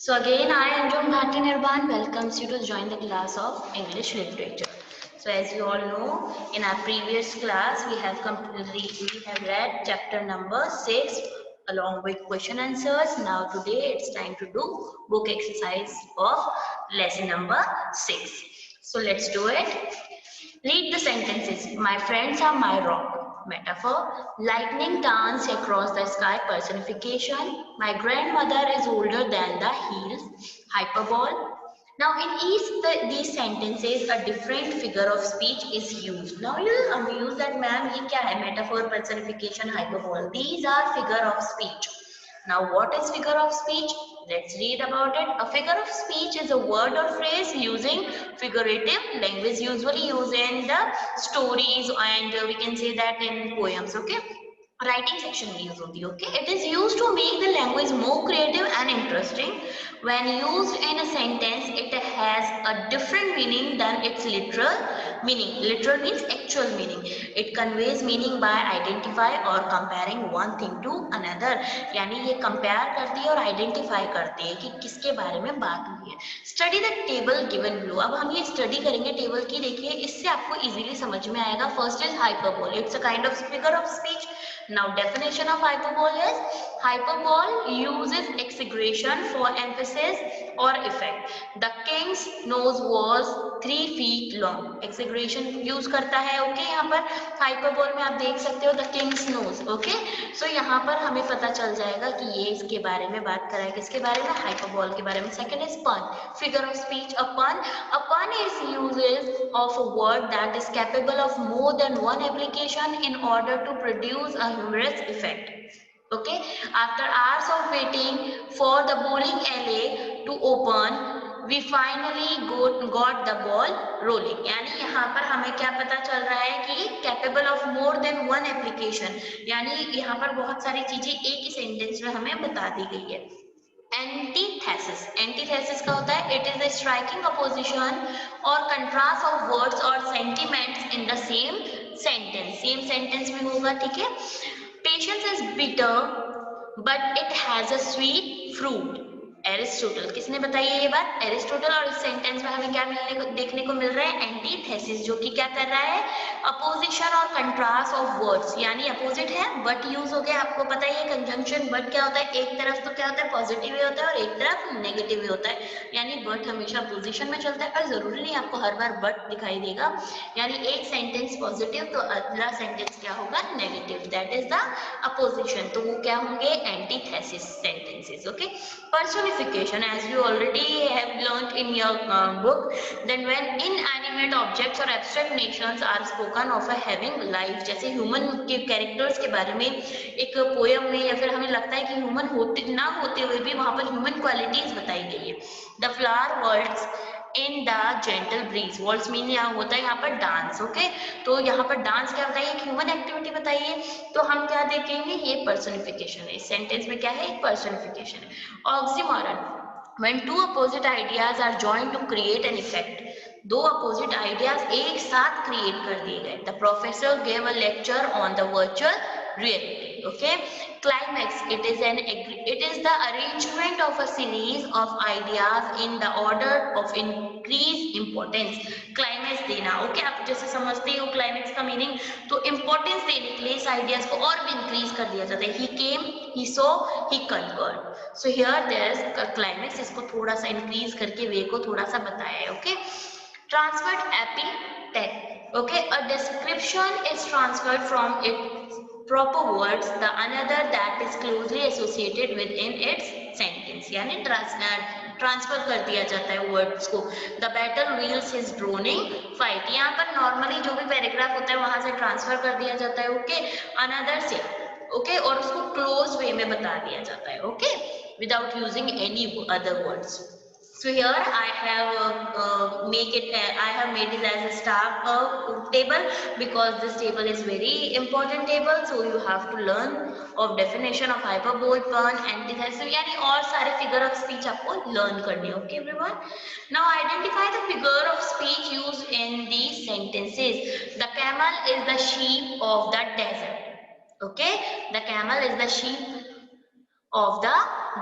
So again, I, Anjum Bharti Nirban, welcomes you to join the class of English Literature. So as you all know, in our previous class, we have read chapter number 6 along with question answers. Now today it's time to do book exercise of lesson number 6. So let's do it. Read the sentences. My friends are my rock. Metaphor. Lightning danced across the sky. Personification. My grandmother is older than the hills. Hyperbole. Now in these sentences a different figure of speech is used. Now you'll amuse that ma'am ये क्या है? Metaphor, personification, hyperbole. These are figure of speech. Now, what is figure of speech? Let's read about it. A figure of speech is a word or phrase using figurative language, usually used in the stories, and we can say that in poems. Okay, writing section में use होती है. Okay, it is used to make the language more creative and interesting. When used in a sentence, it has a different meaning than its literal meaning. Literal means actual meaning. It conveys meaning by identify or comparing one thing to another. यानी ये compare करती है और identify करती है कि किसके बारे में बात हुई है. Study the table given below. अब हम ये study करेंगे टेबल की. देखिए इससे आपको easily समझ में आएगा. First is hyperbole. It's a kind of figure of speech. Now definition of hyperbole is hyperbole uses exaggeration for emphasis or effect. The king's nose was 3 feet long. Exaggeration use करता है. Okay, यहाँ पर hyperbole में आप देख सकते हो the king's nose. Okay, so यहाँ पर हमें पता चल जाएगा कि ये इसके बारे में बात कर रहा है. किसके बारे में? Hyperbole के बारे में. Second is pun. Figure of speech. A pun is uses of a word that is capable of more than one application in order to produce a humorous effect. Okay, after hours of waiting for the bowling alley to open, we finally got the ball rolling. यानी यहाँ पर हमें क्या पता चल रहा है कि capable of more than one application, यानी यहाँ पर बहुत सारी चीजें एक ही सेंटेंस में हमें बता दी गई है. एंटीथेसिस. एंटीथेसिस का होता है it is the striking opposition और कंट्रास्ट ऑफ वर्ड्स और sentiments in the same sentence. Same sentence में होगा. ठीक है. Patience is bitter but it has a sweet fruit. Aristotle. किसने बताई है ये बात? एरिस्टोटल. और इस सेंटेंस में हमें क्या देखने को मिल रहा है? एंटीथेसिस, जो कि क्या कर रहा है? अपोजिशन और कंट्रास्ट ऑफ वर्ड्स. यानी अपोजिट है, बट यूज हो गया. आपको पता ही है कंजंक्शन बट क्या होता है? एक तरफ तो क्या होता है? पॉजिटिव ही होता है और एक तरफ नेगेटिव ही होता है. यानी बट हमेशा पोजिशन में चलता है और जरूरी नहीं आपको हर बार बट दिखाई देगा. यानी एक सेंटेंस पॉजिटिव तो अगला सेंटेंस क्या होगा? Negative. That is the opposition. तो वो क्या होंगे? Antithesis sentences. Okay. Personification, as you already have learnt in your book, then when inanimate objects or abstract nations are spoken of a having life, जैसे human के characters के बारे में एक पोयम में या फिर हमें लगता है कि ह्यूमन होते ना होते हुए भी वहां पर ह्यूमन क्वालिटीज बताई गई है. The flower words in the gentle breeze. Words mean यहाँ होता है यहाँ पर डांस. ओके, तो यहाँ पर डांस क्या बताइए? ह्यूमन एक्टिविटी बताइए. तो हम क्या देखेंगे? ये पर्सनिफिकेशन है. इस सेंटेंस में क्या है? एक पर्सनिफिकेशन है. Oxymoron. When two opposite ideas are joined to create an effect. दो अपोजिट आइडियाज एक साथ क्रिएट कर दिए गए. The professor gave a lecture on the virtual reality. Okay, climax. It is the arrangement of a series of ideas in the order of increased importance. Climax देना. Okay, आप जैसे समझते हो क्लाइमेक्स का मीनिंग, तो इंपॉर्टेंस देने के लिए इस आइडियाज को और भी इंक्रीज कर दिया जाता है. He came, he saw, he conquered. So here there is climax. इसको थोड़ा सा इंक्रीज करके वे को थोड़ा सा बताया है. Okay. Transferred epithet. Okay, a description is transferred from its proper words the another that is closely associated within its sentence. यानी ट्रांसफर कर दिया जाता है वर्ड्स को. The battle wheels his droning fight. यहाँ पर नॉर्मली जो भी पैराग्राफ होता है वहां से ट्रांसफर कर दिया जाता है. ओके, अनदर से. ओके, और उसको क्लोज वे में बता दिया जाता है. Okay, without using any other words. So here I have made it as a star table because this table is very important table. So you have to learn of definition of hyperbole, pun, antithesis. यानी और सारे figure of speech आपको learn करने. Okay everyone. Now identify the figure of speech used in these sentences. The camel is the sheep of the desert. Okay, the camel is the sheep of the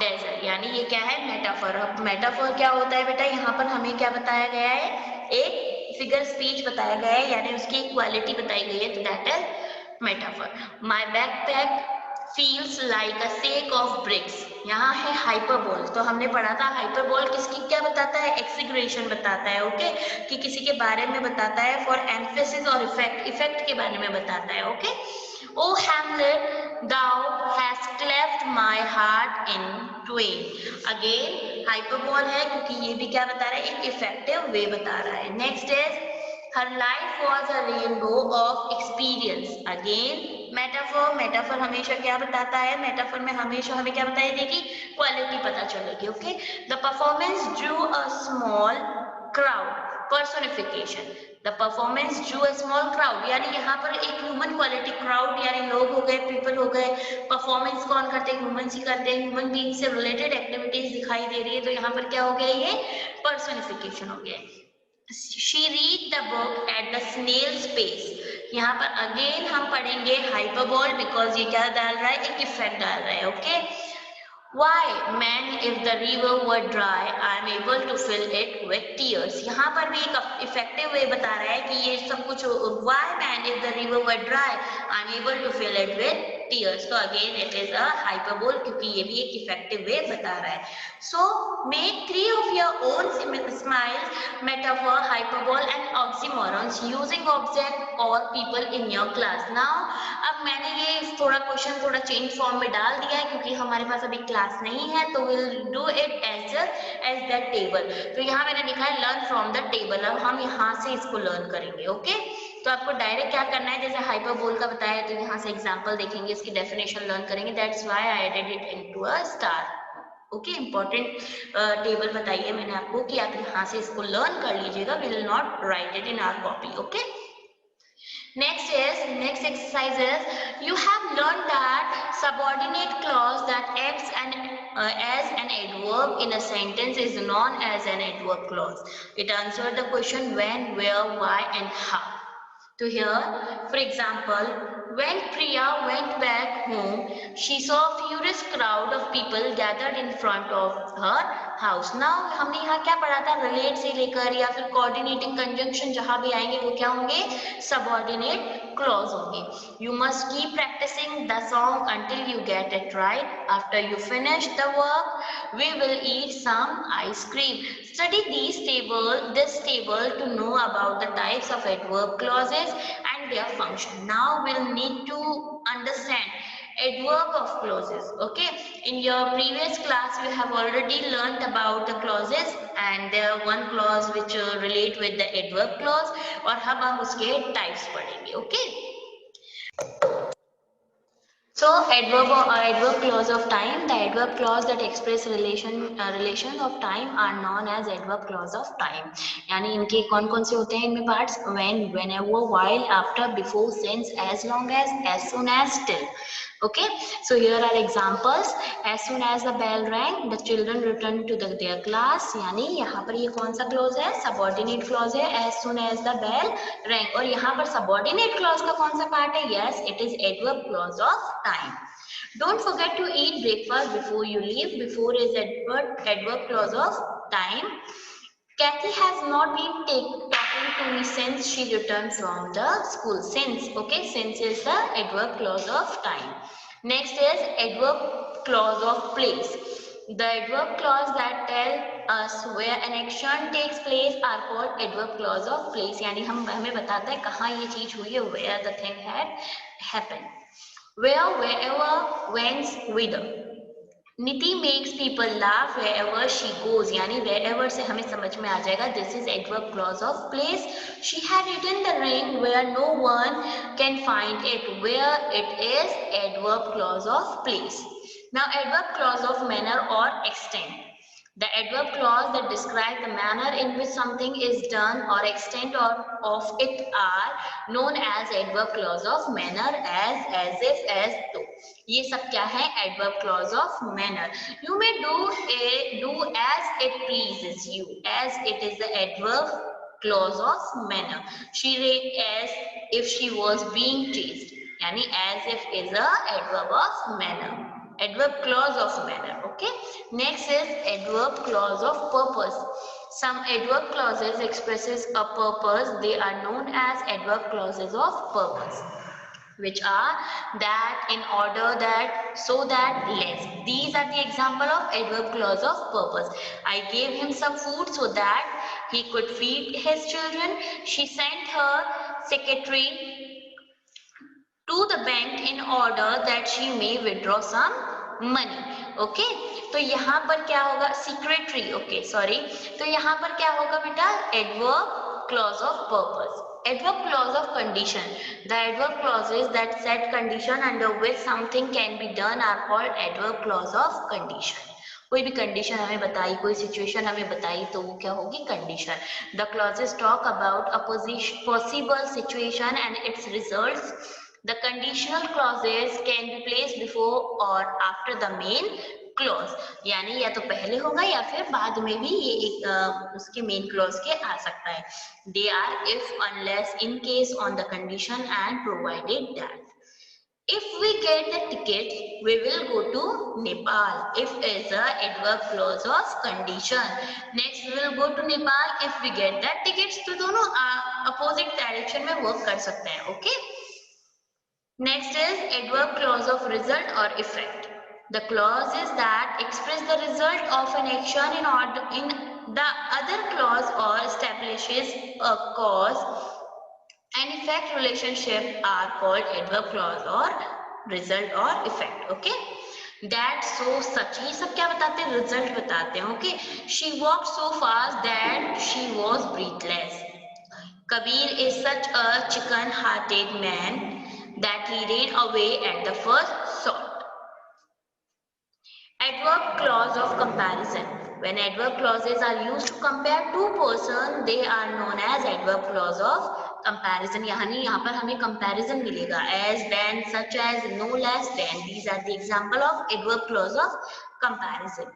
desert, यानी ये क्या है, metaphor. अब metaphor क्या होता है बेटा, यहाँ पर हमें क्या बताया गया है, एक फिगर स्पीच बताया गया है, यानी उसकी एक क्वालिटी बताई गई है, तो that is metaphor. My backpack feels like a sack of bricks, यहाँ है हाइपरबोल। तो हमने पढ़ा था हाइपरबोल किसकी क्या बताता है, एक्सीग्रेशन बताता है, ओके, कि किसी के बारे में बताता है, फॉर एम्फेसिस और इफेक्ट, इफेक्ट के बारे में बताता है, okay. O Hamlet thou has cleft my heart in twain, again hyperbole है क्योंकि ये भी क्या बता रहा है, एक इफेक्टिव वे बता रहा है। Next is her life was a rainbow of experience, again metaphor. Metaphor हमेशा क्या बताता है, मेटाफर में हमेशा हमें क्या बताई देगी, क्वालिटी पता चलेगी, okay. The performance drew a small crowd, personification. The performance drew a small crowd, यानी यहाँ पर एक ह्यूमन क्वालिटी, क्राउड यानी लोग हो गए, पीपल हो गए, परफॉर्मेंस कौन करते हैं, ह्यूमन ही करते हैं, ह्यूमन बीइंग से रिलेटेड एक्टिविटीज दिखाई दे रही है, तो यहाँ पर क्या हो गया, ये पर्सोनिफिकेशन हो गया। She read the book at the snail's pace, यहाँ पर अगेन हम पढ़ेंगे हाइपरबोल, बिकॉज ये क्या डाल रहा है, एक इफेक्ट डाल रहा है, okay. Why, man, if the river were dry, I am able to fill it with tears. यहाँ पर भी एक इफेक्टिव वे बता रहा है कि ये सब कुछ, why man if the river were dry, I am able to fill it with tears. तो again it is a hyperbole, क्योंकि ये भी एक इफेक्टिव वे बता रहा है। So make 3 of your own smiles, metaphor, hyperbole and oxymorons using object or people in your class. Now अब मैंने ये थोड़ा क्वेश्चन थोड़ा चेंज फॉर्म में डाल दिया है, क्योंकि हमारे पास अभी क्लास नहीं है, तो will do it as that table. तो यहाँ मैंने लिखा है लर्न फ्रॉम द टेबल, अब हम यहाँ से इसको लर्न करेंगे, ओके। तो आपको डायरेक्ट क्या करना है, जैसे हाइपरबोल का बताया, तो यहाँ से एग्जांपल देखेंगे, इसकी डेफिनेशन लर्न करेंगे, that's why I added it into a star, okay. Important table बताइए मैंने आपको कि आप यहाँ से इसको लर्न कर लीजिएगा, will not write it in our copy, okay. Next exercise is, you have learned that subordinate clause that acts as an adverb in a sentence is known as an adverb clause. It answers the question when, where, why and how. So here, for example, when Priya went back home, she saw a furious crowd of people gathered in front of her house. Now हमने यहाँ क्या पढ़ा था, relate से लेकर या फिर coordinating conjunction जहाँ भी आएंगे वो क्या होंगे, subordinate clause होंगे. You must keep practicing the song until you get it right. After you finish the work, we will eat some ice cream. Study this table to know about the types of adverb clauses and their function. Now we'll need to understand adverb of clauses, okay. In your previous class you have already learned about the clauses, and there are one clause which relate with the adverb clause, और हम उसके types पढ़ेंगे, okay. So adverb clause of time, the adverb clause that express relations of time are known as adverb clause of time. यानी इनके कौन कौन से होते हैं इनमें parts, when, whenever, while, after, before, since, as long as soon as, till. Okay, so here are examples. As soon as the bell rang, the children returned to their class. यानी यहाँ पर ये कौन सा clause है, subordinate clause है, as soon as the bell rang. और यहाँ पर subordinate clause का कौन सा part है, yes, it is adverb clause of time. Don't forget to eat breakfast before you leave. Before is adverb clause of time. Kathy has not been talking to me since she returned from the school. Since, okay, since is the adverb clause of time. Next is adverb clause of place. The adverb clause that tell us where an action takes place are called adverb clause of place. यानी हमें बताता है कहाँ ये चीज हुई है, where the thing had happened. Where, wherever, whence, whither. Niti makes people laugh wherever she goes. यानी wherever से हमें समझ में आ जाएगा, this is adverb clause of place. She had hidden the ring where no one can find it. Where it is adverb clause of place. Now adverb clause of manner or extent. The adverb clause that describe the manner in which something is done or extent of it are known as adverb clause of manner, as if, as though. ये सब क्या है, adverb clause of manner. You may do as it pleases you, as it is the adverb clause of manner. She ran as if she was being chased, यानी as if is a adverb of manner. adverb clause of manner. Okay, next is adverb clause of purpose. Some adverb clauses expresses a purpose. They are known as adverb clauses of purpose, which are that, in order that, so that, less. These are the example of adverb clause of purpose. I gave him some food so that he could feed his children. She sent her secretary to the bank in order that she may withdraw some money. Okay तो यहाँ पर क्या होगा, secretary, okay sorry, तो यहाँ पर क्या होगा बेटा, adverb clause of purpose. Adverb clause of condition. The adverb clauses that set condition under which something can be done are called adverb clause of condition. कोई भी कंडीशन हमें बताई, कोई सिचुएशन हमें बताई, तो वो क्या होगी, condition. The clauses talk about a possible situation and it's results. The conditional clauses can be placed before or after the main clause. यानी या तो पहले होगा या फिर बाद में भी ये एक उसके मेन क्लॉज के आ सकता है. They are if, unless, in case, on the condition and provided that. If we get the tickets, we will go to Nepal. If is a adverb clause of condition. Next we will go to Nepal if we get the tickets. तो दोनों opposite direction में work कर सकते हैं. Okay. Next is adverb clause of result or effect. The clauses that express the result of an action in order in the other clause or establishes a cause and effect relationship are called adverb clause or result or effect. Okay. That, so, such, ये सब क्या बताते हैं, result बताते हैं. Okay. She walked so fast that she was breathless. Kabir is such a chicken-hearted man that he ran away at the first shot. Adverb clause of comparison. When adverb clauses are used to compare two persons, they are known as adverb clause of comparison. यानी यहाँ पर हमें comparison मिलेगा. As, then, such as, no less than. These are the example of adverb clause of comparison.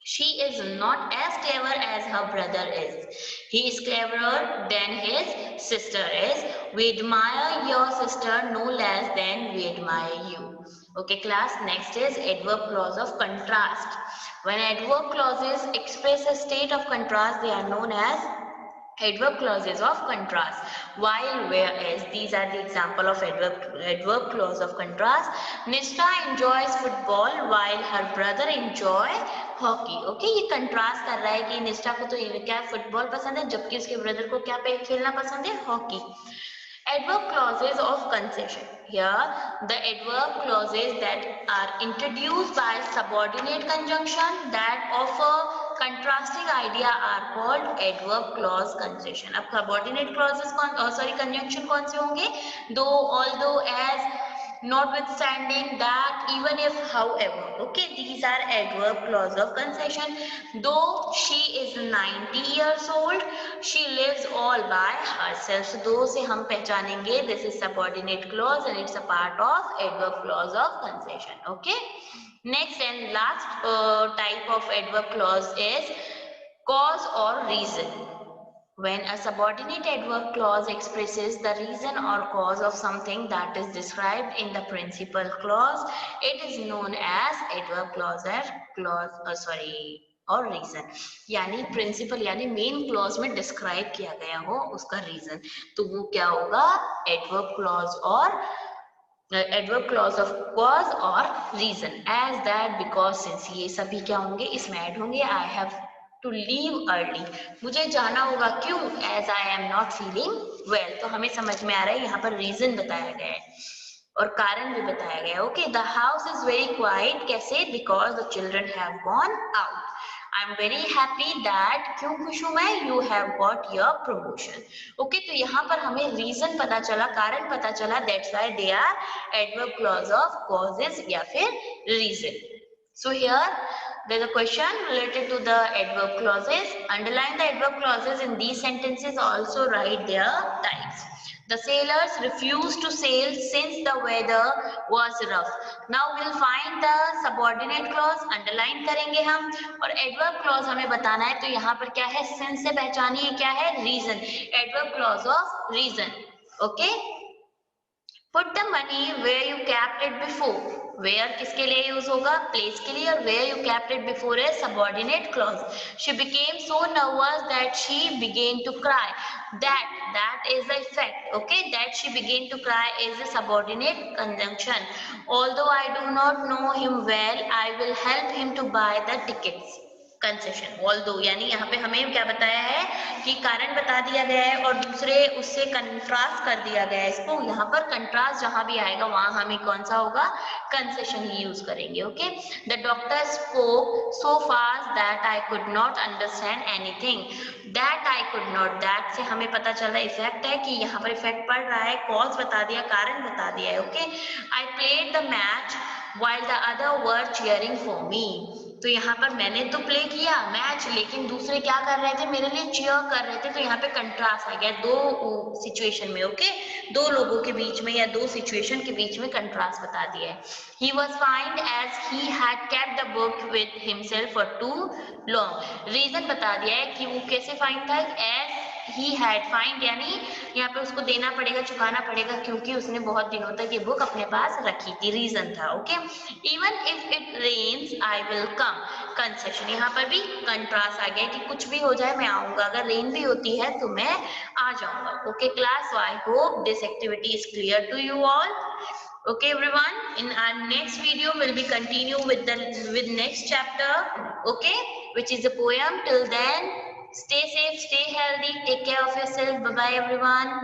She is not as clever as her brother is. He is cleverer than his sister is. We admire your sister no less than we admire you. Okay class, next is adverb clause of contrast. When adverb clauses express a state of contrast, they are known as adverb clauses of contrast. While, whereas, these are the example of adverb clause of contrast. Nishta enjoys football while her brother enjoy hockey. Okay, ये contrast कर रहा है कि निष्ठा को तो ये क्या फुटबॉल पसंद है, जबकि उसके ब्रदर को क्या खेलना पसंद है, hockey. Adverb clauses of concession. Here, the adverb clauses that are introduced by subordinate conjunction that offer contrasting idea are called adverb clause concession. अब subordinate clauses conjunction कौन से होंगे? Though, although, as, notwithstanding, that, even if, however. Okay, these are adverb clause of concession. Though she is 90 years old, she lives all by herself. So though से हम पहचानेंगे this is subordinate clause and it's a part of adverb clause of concession. Okay. Next and last type of adverb clause is cause or reason. When a subordinate adverb clause expresses the reason or cause of something that is described in the principal clause, it is known as adverb clause or reason. यानी principal यानी main clause में describe किया गया हो उसका reason, तो वो क्या होगा, adverb clause और adverb clause of cause or reason. As, that, because, since, ये सभी क्या होंगे, इसमें ऐड होंगे. I have to leave early, मुझे जाना होगा, क्यों, as I am not feeling well. तो हमें समझ में आ रहा है यहाँ पर रीजन बताया गया है और कारण भी बताया गया है. Okay, the house is very quiet, कैसे, because the children have gone out. I am very happy that, क्यों खुश हूं मैं, you have got your promotion. Okay, तो यहाँ पर हमें रीजन पता चला, कारण पता चला, that's why they are adverb clause of causes या फिर reason. So here there is a question related to the adverb clauses. Underline the adverb clauses in these sentences. Also write their types. The sailors refused to sail since the weather was rough. Now we'll find the subordinate clause. Underline करेंगे हम और adverb clause हमें बताना है. तो यहाँ पर क्या है, since से पहचानिए क्या है, reason. Adverb clause of reason. Okay. Put the money where you kept it before. Where किसके लिए यूज होगा? Place के लिए. और where you kept it before is subordinate clause. She became so nervous that she began to cry. That is the effect. Okay, that she began to cry is a subordinate conjunction. Although I do not know him well, I will help him to buy the tickets. Concession all दो, यानी यहाँ पे हमें क्या बताया है कि कारण बता दिया गया है और दूसरे उससे कंट्रास्ट कर दिया गया है इसको. यहाँ पर कंट्रास्ट जहां भी आएगा वहां हमें कौन सा होगा? कंसेशन ही यूज करेंगे. Okay. The doctor spoke so fast that I could not understand anything. That I could not, that से हमें पता चल रहा है इफेक्ट है कि यहाँ पर इफेक्ट पड़ रहा है. कॉज बता दिया, कारण बता दिया है. Okay. I played the match while the other were cheering for me. तो यहाँ पर मैंने तो प्ले किया मैच, लेकिन दूसरे क्या कर रहे थे? मेरे लिए चीयर कर रहे थे. तो यहाँ पे कंट्रास्ट आ गया दो सिचुएशन में. ओके, दो लोगों के बीच में या दो सिचुएशन के बीच में कंट्रास्ट बता दिया है. He was fined as he had kept the book with himself for too long. Reason बता दिया है कि वो कैसे फाइन था. as he had fined, यानी यहाँ पे उसको देना पड़ेगा, चुकाना पड़ेगा, क्योंकि उसने बहुत दिनों तक ये बुक अपने पास रखी थी. रीजन था. Okay. Even if it rains I will come. Concession, यहाँ पर भी कंट्रास्ट आ गया कि कुछ भी हो जाए मैं आऊंगा. अगर रेन भी होती है तो मैं आ जाऊंगा. Okay class, so I hope this activity is clear to you all. Okay everyone, in our next video we'll be continue with next chapter, okay, which is a poem. Till then, stay safe, stay healthy, take care of yourself. Bye bye everyone.